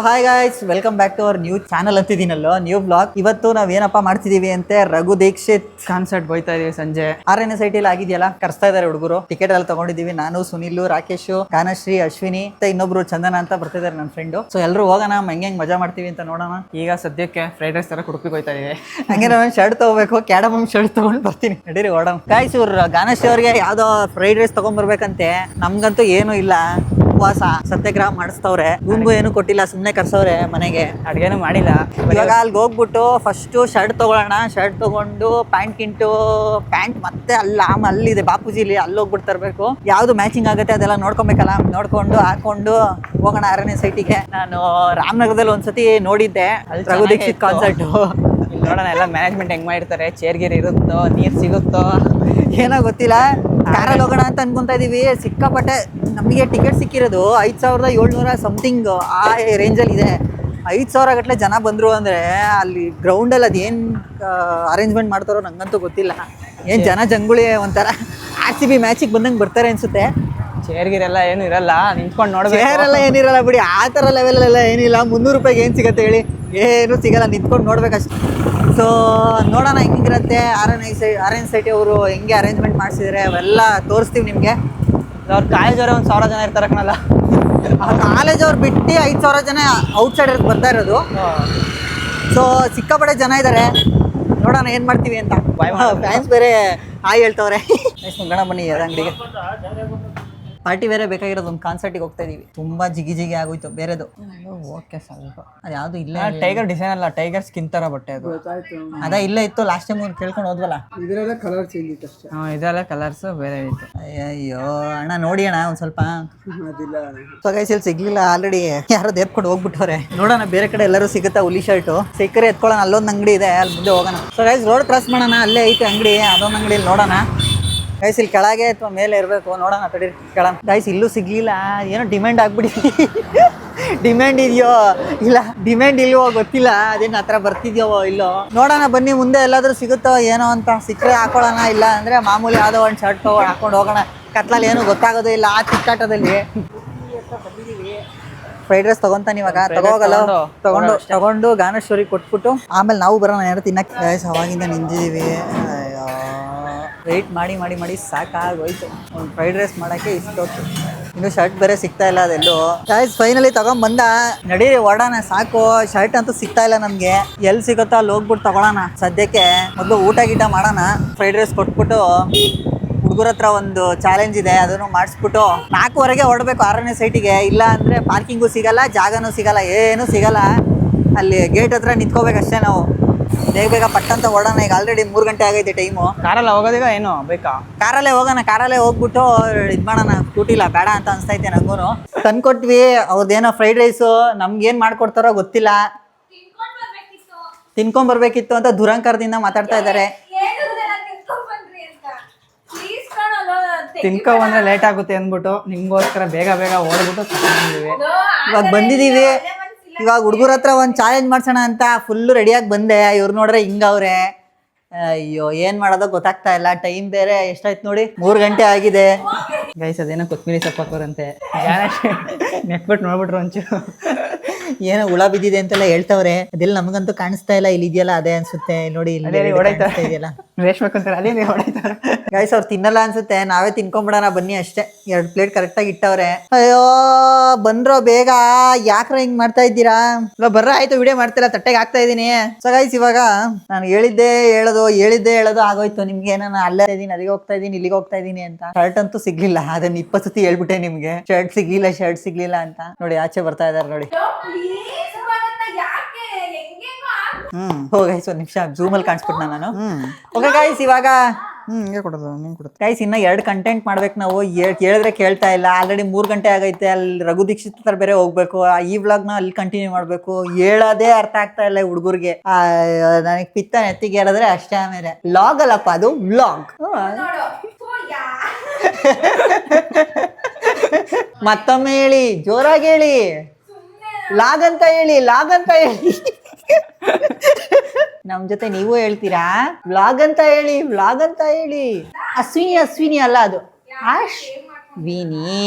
Hi guys, welcome back to our new channel ಅಂತಿದ್ದೀನಲ್ಲೋ, new blog. ಇವತ್ತು ನಾವೇನಪ್ಪ ಮಾಡ್ತಿದೀವಿ ಅಂತೆ, ರಘು ದೀಕ್ಷಿತ್ ಕಾನ್ಸರ್ಟ್ ಹೋಯ್ತಾ ಇದೀವಿ ಸಂಜೆ. RNSIT ಆಗಿದೆಯಲ್ಲ, ಕರ್ಸ್ತಾ ಇದಾರೆ ಹುಡುಗರು. ಟಿಕೆಟ್ ಎಲ್ಲ ತಗೊಂಡಿದೀವಿ. ನಾನು, ಸುನಿಲ್, ರಾಕೇಶ್, ಗಾನಶ್ರೀ, ಅಶ್ವಿನಿ ಮತ್ತೆ ಇನ್ನೊಬ್ರು ಚಂದನ ಅಂತ ಬರ್ತಿದ್ದಾರೆ ನನ್ನ ಫ್ರೆಂಡು. ಸೊ ಎಲ್ಲರೂ ಹೋಗೋಣ, ಹೆಂಗೆ ಮಜಾ ಮಾಡ್ತೀವಿ ಅಂತ ನೋಡೋಣ. ಈಗ ಸದ್ಯಕ್ಕೆ ಫ್ರೈಡ್ ರೈಸ್ ತರ ಕುಡುಪಿಗೆ ಹೋಯ್ತಾ ಇದೀವಿ. ಹಂಗೆ ನಾನು ಶರ್ಟ್ ತಗೋಬೇಕು, ಕ್ಯಾಡಮಮ್ ಶರ್ಟ್ ತಗೊಂಡು ಬರ್ತೀನಿ. ನಡೀರಿ ಓಡೋಣ. ಗಾಯ್ಸ್, ಇವ್ರು ಗಾನಶ್ರೀ ಅವ್ರಿಗೆ ಯಾವ್ದೋ ಫ್ರೈಡ್ ರೈಸ್ ತಗೊಂಡ್ಬರ್ಬೇಕಂತೆ. ನಮ್ಗಂತೂ ಏನೂ ಇಲ್ಲ, ಉಪವಾಸ ಸತ್ಯಾಗ್ರಹ ಮಾಡಿಸ್ತವ್ರೆ. ಗುಂಗು ಏನು ಕೊಟ್ಟಿಲ್ಲ, ಸುಮ್ಮನೆ ಕರ್ಸವ್ರೆ ಮನೆಗೆ, ಅಡ್ಗೇನು ಮಾಡಿಲ್ಲ. ಇವಾಗ ಅಲ್ಲಿಗೆ ಹೋಗ್ಬಿಟ್ಟು ಫಸ್ಟು ಶರ್ಟ್ ತಗೊಳ್ಳೋಣ. ಶರ್ಟ್ ತಗೊಂಡು ಪ್ಯಾಂಟ್ ಮತ್ತೆ ಅಲ್ಲಿದೆ ಬಾಪೂಜಿಲಿ, ಅಲ್ಲಿ ಹೋಗ್ಬಿಟ್ಟು ತರಬೇಕು. ಯಾವ್ದು ಮ್ಯಾಚಿಂಗ್ ಆಗುತ್ತೆ ಅದೆಲ್ಲ ನೋಡ್ಕೊಬೇಕಲ್ಲ, ನೋಡ್ಕೊಂಡು ಹಾಕೊಂಡು ಹೋಗೋಣ RNSITಗೆ. ನಾನು ರಾಮನಗರದಲ್ಲಿ ಒಂದ್ಸತಿ ನೋಡಿದ್ದೆ ರಘು ದೀಕ್ಷಿತ್ ಕಾನ್ಸರ್ಟ್. ನೋಡೋಣ ಎಲ್ಲ ಮ್ಯಾನೇಜ್ಮೆಂಟ್ ಹೆಂಗ್ ಮಾಡಿರ್ತಾರೆ, ಚೇರ್ ಗೀರ್ ಇರುತ್ತೋ, ನೀರ್ ಸಿಗುತ್ತೋ ಏನೋ ಗೊತ್ತಿಲ್ಲ. ಕಾರಲ್ಲಿ ಹೋಗೋಣ ಅಂತ ಅನ್ಕೊಂತಾ ಇದೀವಿ. ಸಿಕ್ಕಾಪಟ್ಟೆ ನಮಗೆ ಟಿಕೆಟ್ ಸಿಕ್ಕಿರೋದು 5700 ಸಮಥಿಂಗ್ ಆ ರೇಂಜಲ್ಲಿ ಇದೆ. 5000 ಗಟ್ಟಲೆ ಜನ ಬಂದರು ಅಂದರೆ ಅಲ್ಲಿ ಗ್ರೌಂಡಲ್ಲಿ ಅದೇನು ಅರೇಂಜ್ಮೆಂಟ್ ಮಾಡ್ತಾರೋ ನಂಗಂತೂ ಗೊತ್ತಿಲ್ಲ. ಏನು ಜನ ಜಂಗುಳಿ ಒಂಥರ RCB ಮ್ಯಾಚಿಗೆ ಬಂದಂಗೆ ಬರ್ತಾರೆ ಅನಿಸುತ್ತೆ. ಚೇರ್ ಗೀರ್ ಎಲ್ಲ ಏನು ಇರಲ್ಲ, ನಿಂತ್ಕೊಂಡು ನೋಡ್ಬೇಕು. ಚೇರೆಲ್ಲ ಏನಿರಲ್ಲ ಬಿಡಿ, ಆ ಥರ ಲೆವೆಲೆಲ್ಲ ಏನಿಲ್ಲ. 300 ರೂಪಾಯಿಗೆ ಏನು ಸಿಗುತ್ತೆ ಹೇಳಿ? ಏನು ಸಿಗಲ್ಲ, ನಿಂತ್ಕೊಂಡು ನೋಡ್ಬೇಕಷ್ಟೆ. ಸೊ ನೋಡೋಣ ಹೆಂಗಿರುತ್ತೆ. RNSIT ಅವರು ಹೆಂಗೆ ಅರೇಂಜ್ಮೆಂಟ್ ಮಾಡಿಸಿದ್ರೆ ಅವೆಲ್ಲ ತೋರಿಸ್ತೀವಿ ನಿಮಗೆ. ಅವ್ರ ಕಾಲೇಜವ್ರೆ 1000 ಜನ ಇರ್ತಾರೆ ಕಣಲ್ಲ. ಕಾಲೇಜ್ ಅವ್ರು ಬಿಟ್ಟು 5000 ಜನ ಔಟ್ಸೈಡರ್ಸ್ ಬರ್ತಾ ಇರೋದು. ಸೊ ಸಿಕ್ಕಾಪಟ್ಟೆ ಜನ ಇದ್ದಾರೆ. ನೋಡೋಣ ಏನು ಮಾಡ್ತೀವಿ ಅಂತ. ಫ್ಯಾನ್ಸ್ ಬೇರೆ ಹಾಯ್ ಹೇಳ್ತವ್ರೆ. ಗಣ ಬನ್ನಿ ಅಂಗಡಿಗೆ. ಪಾರ್ಟಿ ಬೇರೆ ಬೇಕಾಗಿರೋದು, ಒಂದು ಕಾನ್ಸರ್ಟಿಗೆ ಹೋಗ್ತಾ ಇದೀವಿ. ತುಂಬಾ ಜಿಗಿ ಆಗೋಯ್ತು ಬೇರೆದು. ಓಕೆ ಸ್ವಲ್ಪ ಅದು ಯಾವುದು ಇಲ್ಲ, ಟೈಗರ್ ಡಿಸೈನ್ ಅಲ್ಲ, ಟೈಗರ್ ಸ್ಕಿನ್ ತರ ಬಟ್ಟೆ ಅದು. ಅದೇ ಇಲ್ಲೇ ಇತ್ತು ಲಾಸ್ಟ್ ಟೈಮ್ ಕೇಳ್ಕೊಂಡು ಹೋದ್ವಲ್ಲ. ಇದೆಲ್ಲ ಕಲರ್ ಚೇಂಜ್ ಇತ್ತು ಅಷ್ಟೇ. ಇದೆಲ್ಲ ಕಲರ್ಸ್ ಬೇರೆ ಇತ್ತು. ಅಯ್ಯೋ ಅಣ್ಣ ನೋಡಿ ಅಣ್ಣ ಒಂದು ಸ್ವಲ್ಪ. ಸೊ ಗೈಸ್, ಇಲ್ಲಿ ಸಿಗ್ಲಿಲ್ಲ, ಆಲ್ರೆಡಿ ಯಾರೋ ದೇಪ್ಕೊಂಡು ಹೋಗ್ಬಿಟ್ಟವ್ರೆ. ನೋಡೋಣ ಬೇರೆ ಕಡೆ ಎಲ್ಲರೂ ಸಿಗುತ್ತಾ ಹುಲಿ ಶರ್ಟು. ಸಿಕ್ಕರೆ ಎತ್ಕೊಳ್ಳೋಣ. ಅಲ್ಲೊಂದು ಅಂಗಡಿ ಇದೆ, ಅಲ್ಲಿ ಮುಂದೆ ಹೋಗೋಣ. ಸೊ ಗೈಸ್, ರೋಡ್ ಕ್ರಾಸ್ ಮಾಡೋಣ, ಅಲ್ಲೇ ಐತೆ ಅಂಗಡಿ. ಅದೊಂದು ಅಂಗಡಿಯಲ್ಲಿ ನೋಡೋಣ. ಗೈಸ್, ಇಲ್ಲಿ ಕೆಳಗೆ ಅಥವಾ ಮೇಲೆ ಇರಬೇಕು, ನೋಡೋಣ. ತಡಿ ಕೆಳಗೆ. ಗೈಸ್, ಇಲ್ಲೂ ಸಿಗ್ಲಿಲ್ಲ. ಏನೋ ಡಿಮ್ಯಾಂಡ್ ಆಗ್ಬಿಡಿ. ಡಿಮ್ಯಾಂಡ್ ಇದೆಯೋ ಇಲ್ಲ, ಡಿಮ್ಯಾಂಡ್ ಇಲ್ವೋ ಗೊತ್ತಿಲ್ಲ. ಅದೇನು ಆ ಥರ ಬರ್ತಿದ್ಯೋ ಇಲ್ಲೋ ನೋಡೋಣ. ಬನ್ನಿ, ಮುಂದೆ ಎಲ್ಲಾದರೂ ಸಿಗುತ್ತೋ ಏನೋ ಅಂತ. ಸಿಕ್ಕರೆ ಹಾಕೊಳ್ಳೋಣ, ಇಲ್ಲ ಅಂದರೆ ಮಾಮೂಲಿ ಯಾವುದೋ ಒಂದು ಶರ್ಟ್ ಹಾಕೊಂಡು ಹೋಗೋಣ. ಕತ್ಲಲ್ಲಿ ಏನೂ ಗೊತ್ತಾಗೋದೇ ಇಲ್ಲ ಆ ಚಿಕ್ಕಾಟದಲ್ಲಿ. ಫ್ರೈಡ್ ರೈಸ್ ತಗೊಂತಾನೆ ಇವಾಗ. ತಗೋಗಲ್ಲ, ತಗೊಂಡು ಗಾನೇಶ್ವರಿಗೆ ಕೊಟ್ಬಿಟ್ಟು ಆಮೇಲೆ ನಾವು ಬರೋಣ ಯಾರು ತಿನ್ನಕ್ಕೆ. ಗೈಸ್, ಅವಾಗಿಂದ ನಿಂತಿದ್ದೀವಿ. ವೆಯ್ಟ್ ಮಾಡಿ ಸಾಕಾಗೋಯ್ತು. ಒಂದು ಫ್ರೈಡ್ ರೈಸ್ ಮಾಡೋಕ್ಕೆ ಇಷ್ಟೊತ್ತು. ಇನ್ನು ಶರ್ಟ್ ಬೇರೆ ಸಿಗ್ತಾ ಇಲ್ಲ ಅದೆಲ್ಲೂ. Guys, finally ತಗೊಂಡ್ಬಂದ. ನಡೀರಿ ಹೊರಡೋಣ, ಸಾಕು. ಶರ್ಟ್ ಅಂತೂ ಸಿಗ್ತಾ ಇಲ್ಲ ನಮಗೆ. ಎಲ್ಲಿ ಸಿಗುತ್ತೋ ಅಲ್ಲಿ ಹೋಗ್ಬಿಟ್ಟು ತಗೊಳ್ಳೋಣ. ಸದ್ಯಕ್ಕೆ ಮೊದಲು ಊಟ ಗೀಟ ಮಾಡೋಣ. ಫ್ರೈಡ್ ರೈಸ್ ಕೊಟ್ಬಿಟ್ಟು ಹುಡುಗರ ಹತ್ರ ಒಂದು ಚಾಲೆಂಜ್ ಇದೆ, ಅದನ್ನು ಮಾಡಿಸ್ಬಿಟ್ಟು 4:15ಗೆ ಹೊರಡಬೇಕು RNSITಗೆ. ಇಲ್ಲ ಅಂದರೆ ಪಾರ್ಕಿಂಗು ಸಿಗಲ್ಲ, ಜಾಗನೂ ಸಿಗಲ್ಲ, ಏನೂ ಸಿಗಲ್ಲ. ಅಲ್ಲಿ ಗೇಟ್ ಹತ್ರ ನಿಂತ್ಕೋಬೇಕಷ್ಟೇ ನಾವು. ಬೇಗ ಪಟ್ಟಂತ ಹೊರಡೋಣ. ಈಗ ಆಲ್ರೆಡಿ 3 ಗಂಟೆ ಆಗೈತೆ ಟೈಮು. ಕಾರಲ್ಲಿ ಹೋಗೋದೀಗ ಏನೋ ಬೇಕಾ? ಕಾರಲ್ಲೇ ಹೋಗೋಣ. ಕಾರಲ್ಲೇ ಹೋಗ್ಬಿಟ್ಟು ಇದು ಮಾಡೋಣ. ಸ್ಕೂಟಿಲ್ಲ ಬೇಡ ಅಂತ ಅನಿಸ್ತೈತೆ ನನಗೂ. ತಂದ್ಕೊಟ್ವಿ ಅವ್ರದ್ದೇನೋ ಫ್ರೈಡ್ ರೈಸು. ನಮ್ಗೇನು ಮಾಡ್ಕೊಡ್ತಾರೋ ಗೊತ್ತಿಲ್ಲ. ತಿನ್ಕೊಂಬರ್ಬೇಕಿತ್ತು ಅಂತ ದುರಂಕಾರದಿಂದ ಮಾತಾಡ್ತಾ ಇದ್ದಾರೆ. ತಿನ್ಕೊಂಡ್ಬಂದ್ರೆ ಲೇಟ್ ಆಗುತ್ತೆ ಅಂದ್ಬಿಟ್ಟು ನಿಮ್ಗೋಸ್ಕರ ಬೇಗ ಓಡ್ಬಿಟ್ಟು ತಗೊಂಡಿದ್ದೀವಿ. ಇವಾಗ ಬಂದಿದ್ದೀವಿ. ಇವಾಗ ಹುಡುಗರ ಹತ್ರ ಒಂದು ಚಾಲೆಂಜ್ ಮಾಡ್ಸೋಣ ಅಂತ ಫುಲ್ಲು ರೆಡಿಯಾಗಿ ಬಂದೆ. ಇವ್ರು ನೋಡ್ರೆ ಹಿಂಗವ್ರೆ. ಅಯ್ಯೋ, ಏನು ಮಾಡೋದೋ ಗೊತ್ತಾಗ್ತಾ ಇಲ್ಲ. ಟೈಮ್ ಬೇರೆ ಎಷ್ಟಾಯ್ತು ನೋಡಿ, 3 ಗಂಟೆ ಆಗಿದೆ. ಗೈಸ್, ಅದೇನೋ ಕೊತ್ತಂಬರಿ ಸೊಪ್ಪು ಹಾಕೋರಂತೆ. ನೆಟ್ಬಿಟ್ಟು ನೋಡ್ಬಿಟ್ರು ಒಂಚೂರು. ಏನೋ ಹುಳ ಬಿದ್ದಿದೆ ಅಂತೆಲ್ಲ ಹೇಳ್ತವ್ರೆ. ಅದೆಲ್ಲ ನಮಗಂತೂ ಕಾಣಿಸ್ತಾ ಇಲ್ಲ. ಇಲ್ಲಿ ಇದೆಯಲ್ಲ ಅದೇ ಅನ್ಸುತ್ತೆ. ನೋಡಿ ಇದೆಯಲ್ಲ ರೇಷ್ಮಕ್ಕಂತಾರೆ, ಅದೇ ಹೊಡೈತಾರೆ. ಗೈಸ್, ಅವ್ರು ತಿನ್ನಲ್ಲ ಅನ್ಸುತ್ತೆ. ನಾವೇ ತಿನ್ಕೊಂಬಿಡೋಣ ಬನ್ನಿ ಅಷ್ಟೇ. 2 ಪ್ಲೇಟ್ ಕರೆಕ್ಟಾಗಿ ಇಟ್ಟವ್ರೆ. ಅಯ್ಯೋ, ಬಂದ್ರೋ ಬೇಗ. ಯಾಕ್ರ ಹಿಂಗ್ ಮಾಡ್ತಾ ಇದ್ದೀರಾ? ಬರ್ರ ಆಯ್ತು, ವಿಡಿಯೋ ಮಾಡ್ತಿಲ್ಲ, ತಟ್ಟೆಗೆ ಹಾಕ್ತಾ ಇದೀನಿ. ಸೊ ಗೈಸ್, ಇವಾಗ ನಾನು ಹೇಳಿದ್ದೆ ಹೇಳೋದು ಆಗೋಯ್ತು ನಿಮ್ಗೆ. ನಾನು ಅಲ್ಲೇ ಇದೀನಿ, ಅಲ್ಲಿಗೆ ಹೋಗ್ತಾ ಇದೀನಿ, ಇಲ್ಲಿಗೆ ಹೋಗ್ತಾ ಇದೀನಿ ಅಂತ. ಶರ್ಟ್ ಅಂತೂ ಸಿಗ್ಲಿಲ್ಲ. ಅದನ್ನ 20 ಸತಿ ಹೇಳ್ಬಿಟ್ಟೆ ನಿಮ್ಗೆ. ಶರ್ಟ್ ಸಿಗ್ಲಿಲ್ಲ ಅಂತ. ನೋಡಿ ಆಚೆ ಬರ್ತಾ ಇದಾರೆ ನೋಡಿ. ಗೈಸ್, ಒಂದು ನಿಮಿಷ ಜೂಮಲ್ಲಿ ಕಾಣಿಸ್ಬಿಟ್ಟು ನಾನು. ಓಕೆ ಗೈಸ್, ಇವಾಗ ಗೈಸ್ ಇನ್ನ 2 ಕಂಟೆಂಟ್ ಮಾಡ್ಬೇಕು ನಾವು. ಕೇಳಿದ್ರೆ ಕೇಳ್ತಾ ಇಲ್ಲ. ಆಲ್ರೆಡಿ 3 ಗಂಟೆ ಆಗೈತೆ. ಅಲ್ಲಿ ರಘು ದೀಕ್ಷಿತ್ ಹತ್ರ ಬೇರೆ ಹೋಗ್ಬೇಕು. ಈ ವ್ಲಾಗ್ನ ಅಲ್ಲಿ ಕಂಟಿನ್ಯೂ ಮಾಡ್ಬೇಕು. ಹೇಳೋದೇ ಅರ್ಥ ಆಗ್ತಾ ಇಲ್ಲ ಹುಡುಗರಿಗೆ. ನನಗೆ ಪಿತ್ತ ನೆತ್ತಿಗೆ ಹೇಳಿದ್ರೆ ಅಷ್ಟೇ. ಆಮೇಲೆ ವ್ಲಾಗ್ ಅಲ್ಲಪ್ಪ, ಅದು ವ್ಲಾಗ್. ಮತ್ತೊಮ್ಮೆ ಹೇಳಿ, ಜೋರಾಗಿ ಹೇಳಿ. ಲಾಗ್ ಅಂತ ಹೇಳಿ. ನಮ್ ಜೊತೆ ನೀವು ಹೇಳ್ತೀರಾ? ವ್ಲಾಗ್ ಅಂತ ಹೇಳಿ. ಅಶ್ವಿನಿ ಅಲ್ಲ, ಅದು ಅಶ್ವಿನಿ.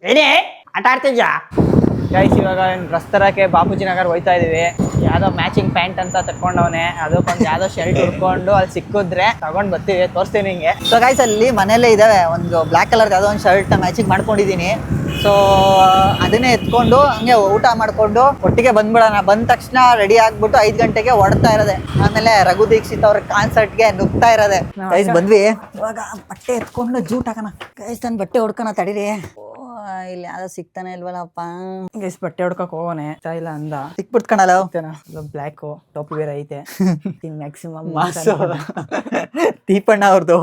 ಏನೇ ಆಟ ಆಡ್ತಿದ್ಯಾ? ಗೈಸ್ ಇವಾಗ ಡ್ರೆಸ್ ತರಕ್ಕೆ ಬಾಪೂಜಿ ನಗರ್ ಹೋಯ್ತಾ ಇದೀವಿ. ಯಾವ್ದೋ ಮ್ಯಾಚಿಂಗ್ ಪ್ಯಾಂಟ್ ಅಂತ ತಕೊಂಡವನೆ, ಅದಕ್ಕೊಂದು ಯಾವ್ದೋ ಶರ್ಟ್ ಹುಡ್ಕೊಂಡು ಅಲ್ಲಿ ಸಿಕ್ಕಿದ್ರೆ ತಗೊಂಡ್ ಬರ್ತೀವಿ, ತೋರಿಸ್ತೀನಿ ನಿಂಗೆ. ಸೊ ಗೈಸ್ ಅಲ್ಲಿ ಮನೇಲೇ ಇದಾವೆ ಒಂದು ಬ್ಲ್ಯಾಕ್ ಕಲರ್ ಯಾವುದೋ ಒಂದು ಶರ್ಟ್ ಮ್ಯಾಚಿಂಗ್ ಮಾಡ್ಕೊಂಡಿದ್ದೀನಿ. ಸೊ ಅದನ್ನೇ ಎತ್ಕೊಂಡು ಹಂಗೆ ಊಟ ಮಾಡ್ಕೊಂಡು ಒಟ್ಟಿಗೆ ಬಂದ್ಬಿಡೋಣ. ಬಂದ ತಕ್ಷಣ ರೆಡಿ ಆಗ್ಬಿಟ್ಟು 5 ಗಂಟೆಗೆ ಹೊಡ್ತಾ ಇರೋದೆ. ಆಮೇಲೆ ರಘು ದೀಕ್ಷಿತ್ ಅವ್ರ ಕಾನ್ಸರ್ಟ್ಗೆ ನುಗ್ತಾ ಇರೋದೆ. ಗೈಸ್ ಬಂದ್ವಿ, ಇವಾಗ ಬಟ್ಟೆ ಎತ್ಕೊಂಡು ಜೂಟ್ ಹಾಕೋಣ. ಗೈಸ್ ನಾನು ಬಟ್ಟೆ ಹೊಡ್ಕೋಣ ತಡೀರಿ. ಇಲ್ಲಿ ಯಾವ್ದೋ ಸಿಗ್ತಾನೆ ಇಲ್ವಲ್ಲಪ್ಪ. ಗೈಸ್ ಬಟ್ಟೆ ಹೊಡ್ಕಕ್ ಹೋಗೋನೆ ಇಲ್ಲ ಅಂದ ಸಿಕ್ಬಿಡ್ಕಣಲ್ಲ ಬ್ಲ್ಯಾಕ್ ಟಾಪ್ ವೇರ್ ಐತೆ. ಮ್ಯಾಕ್ಸಿಮಮ್ ದೀಪಣ್ಣ ಅವ್ರದ್ದು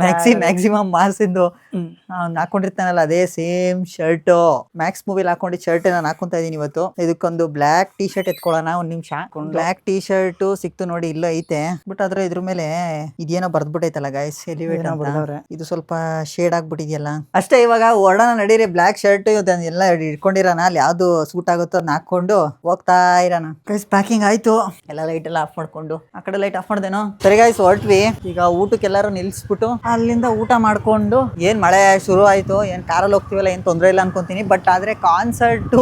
ಮ್ಯಾಕ್ಸಿಮಮ್ ಮಾಸ್ ಇಂದು ಅವ್ನು ಹಾಕೊಂಡಿರ್ತಾನಲ್ಲ ಅದೇ ಸೇಮ್ ಶರ್ಟ್. ಮ್ಯಾಕ್ಸ್ ಮೂವಿಲಿ ಹಾಕೊಂಡಿದ್ ಶರ್ಟ್ ನಾನು ಹಾಕೊಂತ ಇದೀನಿ ಇವತ್ತು. ಇದಕ್ಕೊಂದು ಬ್ಲ್ಯಾಕ್ ಟೀ ಶರ್ಟ್ ಎತ್ಕೊಳ್ಳೋಣ. ಒಂದ್ ನಿಮಿಷ. ಬ್ಲ್ಯಾಕ್ ಟೀ ಶರ್ಟ್ ಸಿಕ್ತು ನೋಡಿ, ಇಲ್ಲೋ ಐತೆ. ಬಟ್ ಆದ್ರೆ ಇದ್ರ ಮೇಲೆ ಇದೇನೋ ಬರ್ದ್ಬಿಟ್ಟೈತಲ್ಲ ಗೈಸ್, ಎಲಿವೇಟ್ ಅಂತ. ಇದು ಸ್ವಲ್ಪ ಶೇಡ್ ಆಗ್ಬಿಟ್ಟಿದ್ಯಲ್ಲ ಅಷ್ಟೇ. ಇವಾಗ ಹೊರಡೋಣ ನಡೀರಿ. ಬ್ಲ್ಯಾಕ್ ಶರ್ಟ್ ಎಲ್ಲ ಇಟ್ಕೊಂಡಿರೋಣ, ಅಲ್ಲಿ ಯಾವ್ದು ಸೂಟ್ ಆಗುತ್ತೋ ಅದನ್ನ ಹಾಕೊಂಡು ಹೋಗ್ತಾ ಇರೋಣ. ಗೈಸ್ ಪ್ಯಾಕಿಂಗ್ ಆಯ್ತು, ಎಲ್ಲ ಲೈಟ್ ಎಲ್ಲ ಆಫ್ ಮಾಡ್ಕೊಂಡು. ಆ ಕಡೆ ಲೈಟ್ ಆಫ್ ಮಾಡ್ದೇನೋ. ಸರಿ ಗೈಸ್ ಹೊರಟ್ವಿ. ಈಗ ಊಟಕ್ಕೆ ಎಲ್ಲಾರು ನಿಲ್ಸ್ಬಿಟ್ಟು ಅಲ್ಲಿಂದ ಊಟ ಮಾಡ್ಕೊಂಡು, ಏನ್ ಮಳೆ ಶುರು ಆಯ್ತು, ಏನ್ ಕಾರಲ್ಲಿ ಹೋಗ್ತೀವಲ್ಲ ಏನ್ ತೊಂದ್ರೆ ಇಲ್ಲ ಅನ್ಕೊಂತೀನಿ. ಬಟ್ ಆದ್ರೆ ಕಾನ್ಸರ್ಟ್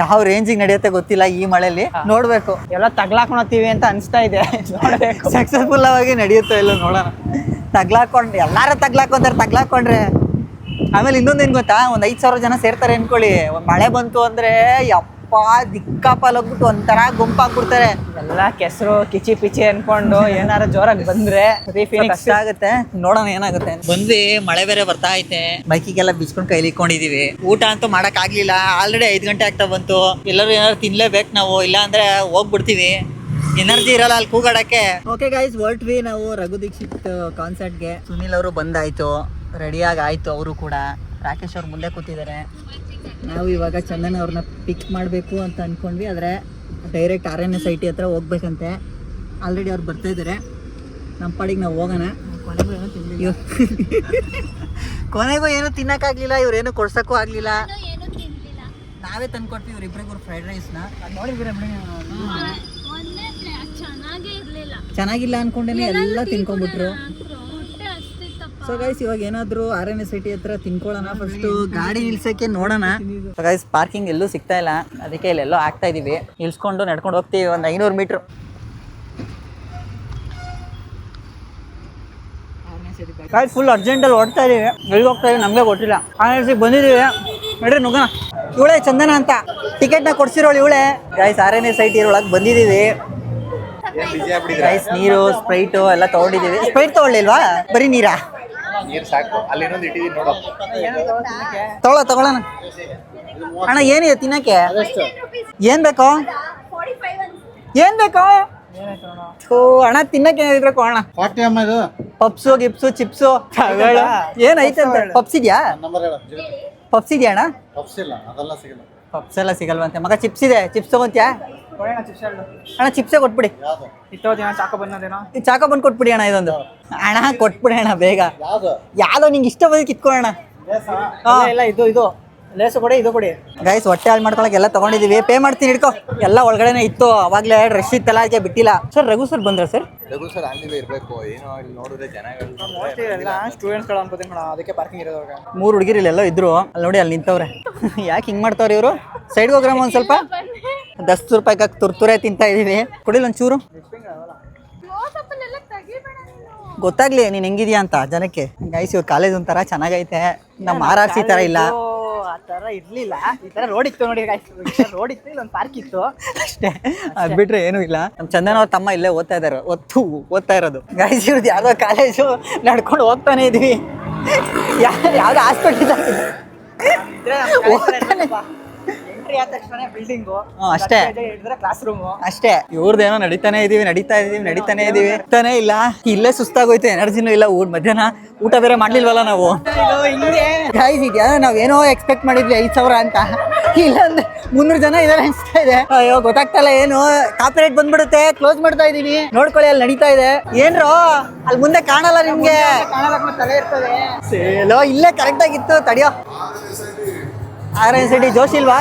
ಯಾವ ರೇಂಜಿಗೆ ನಡೆಯುತ್ತೆ ಗೊತ್ತಿಲ್ಲ ಈ ಮಳೆಯಲ್ಲಿ. ನೋಡ್ಬೇಕು, ಎಲ್ಲ ತಗ್ಲಾಕೊಂಡೋಗ್ತೀವಿ ಅಂತ ಅನ್ಸ್ತಾ ಇದೆ. ನೋಡ್ಬೇಕು ಸಕ್ಸಸ್ಫುಲ್ ಆಗಿ ನಡೆಯುತ್ತೋ ಇಲ್ಲ ನೋಡೋಣ. ತಗ್ಲಾಕೊಂಡ್ ಎಲ್ಲಾರು ತಗ್ಲಾಕೊಂಡ್ರೆ ಆಮೇಲೆ ಇನ್ನೊಂದೇನ್ ಗೊತ್ತಾ, ಒಂದ್ 5,000 ಜನ ಸೇರ್ತಾರೆ ಅನ್ಕೊಳ್ಳಿ. ಒಂದ್ ಮಳೆ ಬಂತು ಅಂದ್ರೆ ಯಪ್ಪ ದಿಕ್ಕಾಪಾಲ್ ಹೋಗ್ಬಿಟ್ಟು ಒಂಥರ ಗುಂಪಾಗ್ಬಿಡ್ತಾರೆ. ಎಲ್ಲ ಕೆಸರು ಕಿಚಿ ಪಿಚಿ ಅನ್ಕೊಂಡು ಏನಾರ ಜೋರಾಗಿ ಬಂದ್ರೆ ಕಷ್ಟ ಆಗುತ್ತೆ. ನೋಡೋಣ ಏನಾಗುತ್ತೆ. ಬಂದ್ವಿ, ಮಳೆ ಬೇರೆ ಬರ್ತಾ ಐತೆ. ಬೈಕಿಗೆಲ್ಲ ಬಿಚ್ಕೊಂಡು ಕೈಲಿ ಇಟ್ಕೊಂಡಿದೀವಿ. ಊಟ ಅಂತೂ ಮಾಡಕ್ ಆಗ್ಲಿಲ್ಲ. ಆಲ್ರೆಡಿ 5 ಗಂಟೆ ಆಗ್ತಾ ಬಂತು. ಎಲ್ಲರೂ ಏನಾದ್ರು ತಿನ್ಲೇಬೇಕು ನಾವು, ಇಲ್ಲ ಅಂದ್ರೆ ಹೋಗ್ಬಿಡ್ತೀವಿ. ಎನರ್ಜಿ ಇರಲ್ಲ ಅಲ್ಲಿ ಕೂಗಾಡಕ್ಕೆ. ಓಕೆ ಗೈಸ್ ಹೊರಟ್ವಿ ನಾವು ರಘು ದೀಕ್ಷಿತ್ ಕಾನ್ಸರ್ಟ್ಗೆ. ಸುನಿಲ್ ಅವರು ಬಂದಾಯ್ತು, ರೆಡಿಯಾಗಿ ಆಯ್ತು. ಅವರು ಕೂಡ ರಾಕೇಶ್ ಅವ್ರು ಮುಂದೆ ಕೂತಿದ್ದಾರೆ. ನಾವು ಇವಾಗ ಚಂದನ್ ಅವ್ರನ್ನ ಪಿಕ್ ಮಾಡಬೇಕು ಅಂತ ಅನ್ಕೊಂಡ್ವಿ. ಆದರೆ ಡೈರೆಕ್ಟ್ RNSIT ಹತ್ರ ಹೋಗ್ಬೇಕಂತೆ. ಆಲ್ರೆಡಿ ಅವ್ರು ಬರ್ತಾ ಇದ್ದಾರೆ. ನಮ್ಮ ಪಾಡಿಗೆ ನಾವು ಹೋಗೋಣ. ಕೊನೆಗೂ ಏನು ತಿನ್ನಕ್ಕಾಗ್ಲಿಲ್ಲ, ಇವ್ರೇನು ಕೊಡ್ಸಕ್ಕೂ ಆಗ್ಲಿಲ್ಲ. ನಾವೇ ತಂದ್ಕೊಡ್ತೀವಿ ಇವ್ರಿಬ್ರಿಗೂ ಫ್ರೈಡ್ ರೈಸ್ನ. ನೋಡಿದ್ರೆ ಚೆನ್ನಾಗಿಲ್ಲ ಅನ್ಕೊಂಡೇನೆ ಎಲ್ಲ ತಿನ್ಕೊಂಡ್ಬಿಟ್ರು. ಸೊ ಗೈಸ್ ಇವಾಗ ಏನಾದ್ರು RNSIT ಹತ್ರ ತಿನ್ಕೊಳ್ಳೋಣ. ಫಸ್ಟ್ ಗಾಡಿ ನಿಲ್ಸಕ್ಕೆ ನೋಡೋಣ. ಗೈಸ್ ಪಾರ್ಕಿಂಗ್ ಎಲ್ಲೂ ಸಿಗ್ತಾ ಇಲ್ಲ, ಅದಕ್ಕೆ ಇಲ್ಲೆಲ್ಲೋ ಆಗ್ತಾ ಇದೀವಿ. ನಿಲ್ಸ್ಕೊಂಡು ನಡ್ಕೊಂಡು ಹೋಗ್ತೀವಿ ಒಂದು 500 ಮೀಟ್ರು. ಫುಲ್ ಅರ್ಜೆಂಟಲ್ಲಿ ಓಡ್ತಾ ಇದೀವಿ. ಎಲ್ಲಿ ಹೋಗ್ತಾ ಇದೀವಿ ನಮಗೆ ಗೊತ್ತಿಲ್ಲ. RNSIT ಬಂದಿದ್ದೀವಿ, ನೋಡ್ರಿ ನುಗ್ಗೋಣ. ಇವಳೇ ಚಂದನ ಅಂತ ಟಿಕೆಟ್ನ ಕೊಡ್ಸಿರೋಳು ಇವಳೇ. ಗೈಸ್ RNSIT ಒಳಗೆ ಬಂದಿದ್ದೀವಿ. ಗೈಸ್ ನೀರು ಸ್ಪ್ರೈಟು ಎಲ್ಲ ತಗೊಂಡಿದ್ದೀವಿ. ಸ್ಪ್ರೈಟ್ ತಗೊಳ್ಳಿಲ್ವಾ, ಬರೀ ನೀರಾ? ತಗೊಳ್ಳೋಣ ಅಣ್ಣ. ಏನಿದೆ ತಿನ್ನಕ್ಕೆ? ಏನ್ ಬೇಕೋ ಅಣ್ಣ? ತಿನ್ನಕ್ಕೆ ಏನಿದ್ರೆ ಅಣ್ಣ. ಪಪ್ಸು ಗಿಪ್ಸು ಚಿಪ್ಸು ಏನೈತೆ ಅಂತ. ಪಪ್ಸ್ ಇದೆಯಾ? ಪಪ್ಸ್ ಇದೆಯಾ ಅಣ್ಣ? ಪಪ್ಸ್ ಎಲ್ಲ ಸಿಗಲ್ವಂತೆ ಮಗ. ಚಿಪ್ಸ್ ಇದೆ, ಚಿಪ್ಸ್ ತಗೊಂತ್ಯಾ ಅಣ್ಣ? ಚಿಪ್ಸೇ ಕೊಟ್ಬಿಡಿ. ಚಾಕೋ ಬಂದು ಕೊಟ್ಬಿಡಿ ಅಣ್ಣ. ಇದೊಂದು ಅಣ್ಣ ಕೊಟ್ಬಿಡಿ ಅಣ್ಣ ಬೇಗ. ಯಾವ್ದೋ ನಿಂಗೆ ಇಷ್ಟ ಬಂದು ಕಿತ್ಕೊಳ್ಳೋಣ. ಇದು ಲೇಸು ಕೊಡಿ, ಇದು ಕೊಡಿ. ಗೈಸ್ ಹೊಟ್ಟೆ ಹಾಳು ಮಾಡ್ಕೊಳಕ್ಕೆ ಎಲ್ಲ ತಗೊಂಡಿದೀವಿ. ಪೇ ಮಾಡ್ತೀನಿ ಹಿಡ್ಕೊ. ಎಲ್ಲ ಒಳಗಡೆನೆ ಇತ್ತು, ಅವಾಗಲೇ ರಶ್ ಇತ್ತಲ್ಲ, ಅದಕ್ಕೆ ಬಿಟ್ಟಿಲ್ಲ. ಸರ್ ರಘು ಸರ್ ಬಂದ್ರ ಸರ್? ರಘು ಸರ್ ಅಲ್ಲಿ ಇರಬೇಕು. ಏನೋ ಇಲ್ಲಿ ನೋಡಿದ್ರೆ ಸ್ಟೂಡೆಂಟ್ಸ್ಗಳು ಅನ್ಕೋತೀನಿ ಮೇಡಮ್, ಅದಕ್ಕೆ ಪಾರ್ಕಿಂಗ್ ಇರೋದಾಗ 3 ಹುಡುಗಿರು ಇಲ್ಲೆಲ್ಲ ಇದ್ರು. ಅಲ್ಲಿ ನೋಡಿ ಅಲ್ಲಿ ನಿಂತವ್ರೆ. ಯಾಕೆ ಹಿಂಗ್ ಮಾಡ್ತಾವ್ರಿ ಇವರು? ಸೈಡ್ಗೆ ಹೋಗ್ರಮ್ಮ ಒಂದ್ ಸ್ವಲ್ಪ. 10 ರೂಪಾಯಿಗೆ ತುರ್ತುರೆ ತಿಂತಾ ಇದೀವಿ. ಕೊಡಿಲ್ಲ ಒಂಚೂರು, ಗೊತ್ತಾಗ್ಲಿ ನೀನ್ ಹೆಂಗಿದ್ಯಾ ಅಂತ ಜನಕ್ಕೆ. ಗೈಸ್ ಇವ್ರ ಕಾಲೇಜ್ ಒಂಥರ ಚೆನ್ನಾಗೈತೆ, ನಮ್ಮ RRC ತರ ಇಲ್ಲ. ಆ ಥರ ಇರಲಿಲ್ಲ. ಈ ಥರ ರೋಡ್ ಇತ್ತು ನೋಡಿ, ರೋಡ್ ಇತ್ತು, ಇಲ್ಲೊಂದು ಪಾರ್ಕ್ ಇತ್ತು ಅಷ್ಟೇ. ಅದು ಬಿಟ್ರೆ ಏನೂ ಇಲ್ಲ. ನಮ್ಮ ಚಂದನ್ ಅವ್ರ ತಮ್ಮ ಇಲ್ಲೇ ಓದ್ತಾ ಇರೋದು. ಗೈಸ್ ಇವ್ರದ್ದು ಯಾವುದೋ ಕಾಲೇಜು, ನಡ್ಕೊಂಡು ಹೋಗ್ತಾನೆ ಇದ್ವಿ. ಯಾವುದೋ ಹಾಸ್ಪಿಟ್ಲ್ ಎಂಟ್ರಿ ಆದ ತಕ್ಷಣ ಬಿಲ್ಡಿಂಗು ಅಷ್ಟೇ, ಕ್ಲಾಸ್ ರೂಮು ಅಷ್ಟೇ. ಇವ್ರದ್ದೇನೋ ನಡೀತಾನೆ ಇರ್ತಾನೆ ಇಲ್ಲ. ಇಲ್ಲೇ ಸುಸ್ತಾಗೋಯ್ತು, ಎನರ್ಜಿನೂ ಇಲ್ಲ. ಮಧ್ಯಾಹ್ನ ಊಟ ಬೇರೆ ಮಾಡ್ಲಿಲ್ವಲ್ಲ ನಾವು. ಗೈಸ್ ಇದೆಯಾ, ನಾವೇನೋ ಎಕ್ಸ್ಪೆಕ್ಟ್ ಮಾಡಿದ್ವಿ 5,000 ಅಂತ, ಇಲ್ಲಂದ್ರೆ 300 ಜನ ಇದಾರೆ ಅನ್ಸ್ತಾ ಇದೆ. ಅಯ್ಯೋ ಗೊತ್ತಾಗ್ತಲ್ಲ, ಏನು ಕಾಪಿರೈಟ್ ಬಂದ್ಬಿಡುತ್ತೆ. ಕ್ಲೋಸ್ ಮಾಡ್ತಾ ಇದೀನಿ, ನೋಡ್ಕೊಳ್ಳಿ. ಅಲ್ಲಿ ನಡೀತಾ ಇದೆ. ಏನ್ರೋ ಅಲ್ಲಿ ಮುಂದೆ ಕಾಣಲ್ಲ ನಿಮ್ಗೆ? ತಲೆ ಇರ್ತದೆ. ಇಲ್ಲೇ ಕರೆಕ್ಟ್ ಆಗಿತ್ತು. ತಡಿಯೋ, RNSIT ಜೋಶ್ ಇಲ್ವಾ?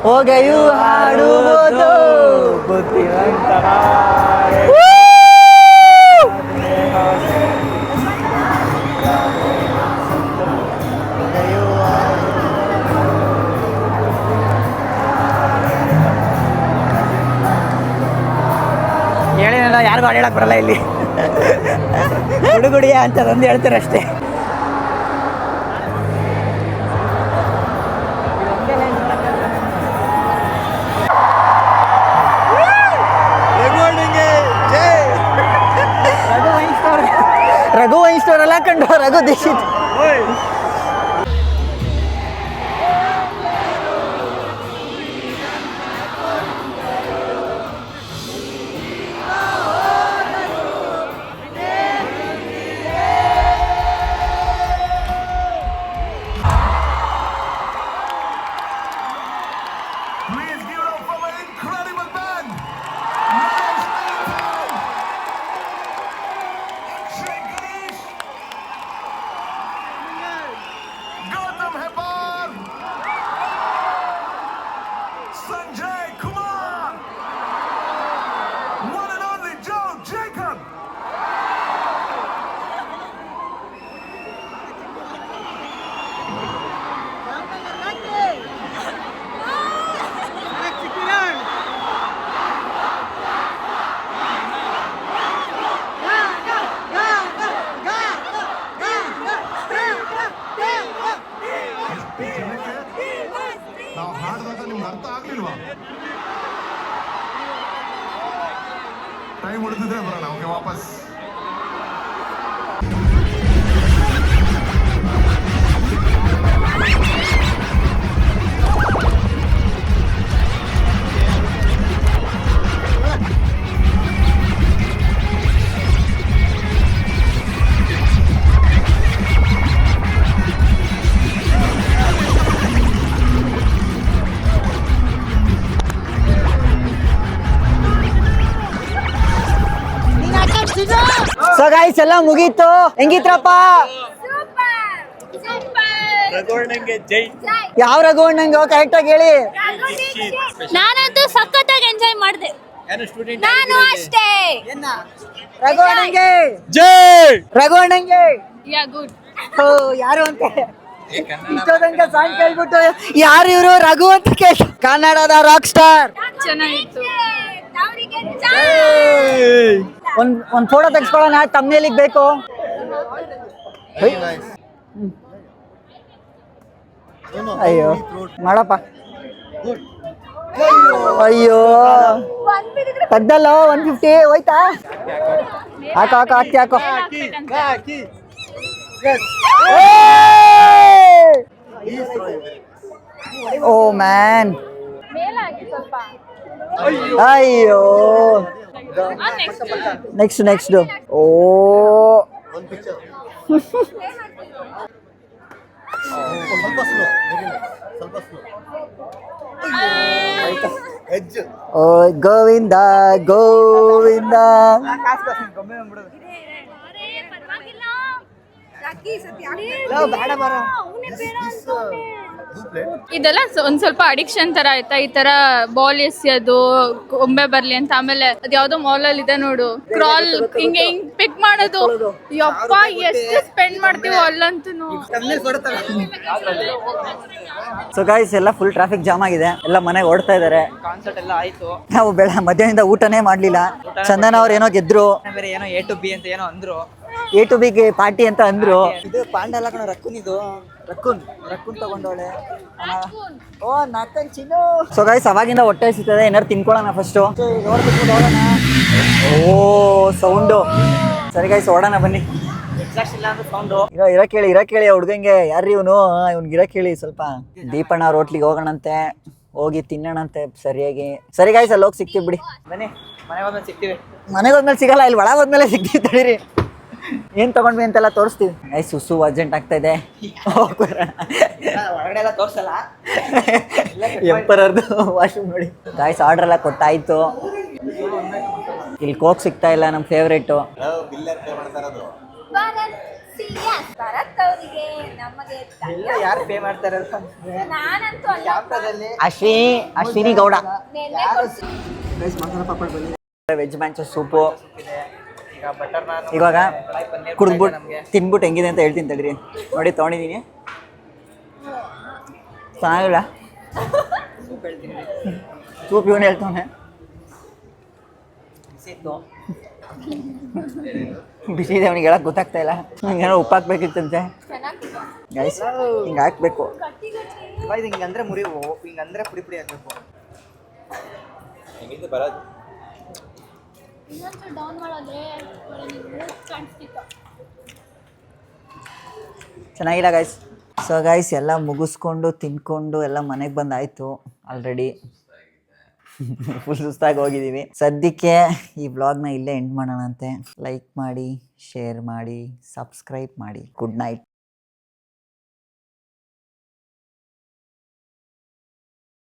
ಹೋಗೆಯು ಹಾಡುವುದು ಬುದ್ಧಿವಂತರ ಹೇಳಿನಲ್ಲ ಯಾರಿಗೂ ಆಡೇಳಕ್ ಬರಲ್ಲ ಇಲ್ಲಿ ಹುಡುಗುಡಿಯ ಅಂತ ಒಂದು ಹೇಳ್ತಾರೆ ಅಷ್ಟೇ. ರಘು ವೈನ್ ಸ್ಟೋರ್ ಎಲ್ಲ ಕಂಡು Raghu Dixit. Please give it up for an incredible band. Shrey Ganesh, Gautam Hepar, Sanjay Kumar, one and only Joe Jacob. ನಾವು ಹಾಡಿದಾಗ ನಿಮ್ಗೆ ಅರ್ಥ ಆಗ್ಲಿಲ್ವಾ? ಟೈಮ್ ಉಳಿದಿದ್ರೆ ಬರೋಣ ಓಕೆ ವಾಪಸ್. ಸೊ ಗೈಸ್ ಎಲ್ಲ ಮುಗೀತು. ಹೆಂಗಿತ್ರಪ್ಪ? ಯಾವ ರಘುವಣ್ಣಂಗೆ ಕರೆಕ್ಟ್ ಆಗಿ ಹೇಳಿ. ನಾನಂತೂ ಸಖತ್ತಾಗಿ ಎಂಜಾಯ್ ಮಾಡಿದೆ. ನಾನು ಅಷ್ಟೇ. ರಘುವಣ್ಣಂಗೆ ಜೈ ರಘುವಣ್ಣಂಗೆ ಯಾ ಗುಡ್. ಯಾರು ಅಂತ ಇಷ್ಟೊಂದಂಗ ಸಾಂಗ್ ಕೇಳ್ಬಿಟ್ಟು ಯಾರು ಇವರು ರಘು ಅಂತ ಕೇಳಿ. ಕನ್ನಡದ ರಾಕ್ ಸ್ಟಾರ್. ಚೆನ್ನಾಗಿತ್ತು. ಒಂದ್ ಫೋಟೋ ತೆಗ್ಸ್ಕೊಳ್ಳೋಣ, ತಮ್ಮನೇಲಿಗೆ ಬೇಕು. ಅಯ್ಯೋ ಮಾಡಪ್ಪ. ಅಯ್ಯೋ ತೆಗ್ದಲ್ಲ 150 ಹೋಯ್ತಾ? ಹಾಕೋ ಹಾಕೋ ಹಾಕಿ ಹಾಕೋ. ಓ ಮ್ಯಾನ್. ಅಯ್ಯೋ ನೆಕ್ಸ್ಟ್ ನೆಕ್ಸ್ಟ್. ಓ ಓ ಗೋವಿಂದ ಗೋವಿಂದ. ಇದೆಲ್ಲ ಒಂದ್ ಸ್ವಲ್ಪ ಅಡಿಕ್ಷನ್ ತರ ಆಯ್ತಾ, ಈ ತರ ಬಾಲ್ ಎಸ್ಯೋದು, ಗೊಂಬೆ ಬರ್ಲಿ ಅಂತ. ಆಮೇಲೆ ಅದ್ ಯಾವ್ದೋ ಮಾಲ್ ಅಲ್ಲಿ ಇದೆ ನೋಡು, ಕ್ರಾಲ್ ಹಿಂಗೆ ಹಿಂಗ್ ಪಿಕ್ ಮಾಡೋದು. ಯಪ್ಪ ಎಷ್ಟು ಸ್ಪೆಂಡ್ ಮಾಡ್ತೀವಿ ಅಲ್ಲಂತೂ. ಸೊ ಗೈಸ್ ಎಲ್ಲ ಫುಲ್ ಟ್ರಾಫಿಕ್ ಜಾಮ್ ಆಗಿದೆ, ಎಲ್ಲ ಮನೆಗೆ ಓಡ್ತಾ ಇದಾರೆ. ಕಾನ್ಸರ್ಟ್ ಎಲ್ಲ ಆಯ್ತು. ನಾವು ಮಧ್ಯಾಹ್ನದಿಂದ ಊಟನೇ ಮಾಡ್ಲಿಲ್ಲ. ಚಂದನ ಅವ್ರು ಏನೋ ಗೆದ್ರು, ಬೇರೆ ಏನೋ A to B ಅಂತ ಏನೋ ಅಂದ್ರು. A to B ಗೆ ಪಾರ್ಟಿ ಅಂತ ಅಂದ್ರು. ಇದು ಪಾಂಡಲ್ಲ ಕಣ, ರಕ್ಕುನ್. ಇದು ರಕ್ಕುನ್ ತಗೊಂಡೋಳೆ. ಓ ನಾಕನ್ ಚಿನ್ನು. ಸೊ ಗೈಸ್ ಅವಾಗಿಂದ ಹೊಟ್ಟೆ ಸಿಗ್ತದೆ, ಏನಾರು ತಿನ್ಕೊಳ್ಳೋಣ ಫಸ್ಟು. ಓ ಸೌಂಡು. ಸರಿ ಗೈಸ್ ಓಡೋಣ ಬನ್ನಿ. ಇರ ಕೇಳಿ ಹುಡ್ಗಂಗೆ. ಯಾರ್ರಿ ಇವನು? ಇವ್ನಿಗೆ ಇರ ಕೇಳಿ ಸ್ವಲ್ಪ. ದೀಪಣ್ಣ ಅವ್ರ ಹೋಟ್ಲಿಗೆ ಹೋಗೋಣಂತೆ, ಹೋಗಿ ತಿನ್ನೋಣಂತೆ ಸರಿಯಾಗಿ. ಸರಿ ಗೈಸ್ ಅಲ್ಲಿ ಹೋಗಿ ಸಿಗ್ತೀವಿ ಬಿಡಿ. ಬನ್ನಿ ಮನೆಗೆ ಹೋದ್ಮೇಲೆ ಸಿಗ್ತೀವಿ. ಮನೆಗೆ ಹೋದ್ಮೇಲೆ ಸಿಗಲ್ಲ, ಇಲ್ಲಿ ಒಳಗೆ ಹೋದ್ಮೇಲೆ ಸಿಗ್ತೀವಿ. ತಡೀರಿ, ಏನ್ ತಗೊಂಡ್ವಿ ಅಂತೆಲ್ಲ ತೋರಿಸ್ತೀವಿ. ಸುಸು ಅರ್ಜೆಂಟ್ ಆಗ್ತಾ ಇದೆ. ಹೊರಗಡೆ ಎಲ್ಲ ತೋರ್ಸಲ್ಲ. ಎಂಪರರ್ದು ವಾಶ್ರೂಮ್ ನೋಡಿ. ಗಾಯ್ಸ್ ಆರ್ಡರ್ ಎಲ್ಲ ಕೊಟ್ಟಾಯ್ತು. ಇಲ್ಲಿ ಕೋಕ್ ಸಿಗ್ತಾ ಇಲ್ಲ, ನಮ್ಮ ಫೇವ್ರೇಟು. ಭರತ್ ಅವರಿಗೆ ನಮಗೆ ಯಾರು ಪೇ ಮಾಡ್ತಾರೆ ನಾನಂತೂ ಅಲ್ಲ ಅಶ್ವಿನಿ ಗೌಡ ನೆನ್ನೆ ಮಸಾಲ ಪಾಪಡ್ ಬಂದಿದೆ, ವೆಜ್ ಮ್ಯಾಂಚೋ ಸೂಪು. ಈಗ ಬಟರ್ ನಾನ್ ಇವಾಗ ಕುಡಿದ್ಬಿಟ್ಟು ನಮಗೆ ತಿನ್ಬಿಟ್ಟು ಹೆಂಗಿದೆ ಅಂತ ಹೇಳ್ತೀನಿ ತಡ್ರಿ. ನೋಡಿ ತೊಗೊಂಡಿದ್ದೀನಿ, ಚೆನ್ನಾಗಿಲ್ಲ. ಸೂಪ್ ಇವನು ಹೇಳ್ತಾನೆ ಬಿಸಿ ಇದೆ, ಅವನಿಗೆ ಹೇಳಕ್ ಗೊತ್ತಾಗ್ತಾ ಇಲ್ಲ. ಏನೋ ಉಪ್ಪು ಹಾಕ್ಬೇಕಿತ್ತಂತೆ ಗೈಸ್, ಹಿಂಗೆ ಹಾಕ್ಬೇಕು. ಇದು ಹಿಂಗಂದ್ರೆ ಮುರಿವು, ಹಿಂಗಂದ್ರೆ ಪುಡಿ ಪುಡಿ ಹಾಕ್ಬೇಕು. ಹೆಂಗಿದೆ ಬರೋದು? ಇನ್ನೊಂದು ಡೌನ್ ಮಾಡಿದ್ರೆ ಕಾಣಿಸ್ತಿತ್ತು. ಚೆನ್ನಾಗಿಲ್ಲ ಗೈಸ್. ಸೊ ಗೈಸ್ ಎಲ್ಲ ಮುಗಿಸ್ಕೊಂಡು ತಿನ್ಕೊಂಡು ಎಲ್ಲ ಮನೆಗೆ ಬಂದಾಯಿತು ಆಲ್ರೆಡಿ. ಫುಲ್ ಸುಸ್ತಾಗಿ ಹೋಗಿದ್ದೀವಿ. ಸದ್ಯಕ್ಕೆ ಈ ವ್ಲಾಗ್ನ ಇಲ್ಲೇ ಎಂಡ್ ಮಾಡೋಣಂತೆ. ಲೈಕ್ ಮಾಡಿ, ಶೇರ್ ಮಾಡಿ, ಸಬ್ಸ್ಕ್ರೈಬ್ ಮಾಡಿ. Good night.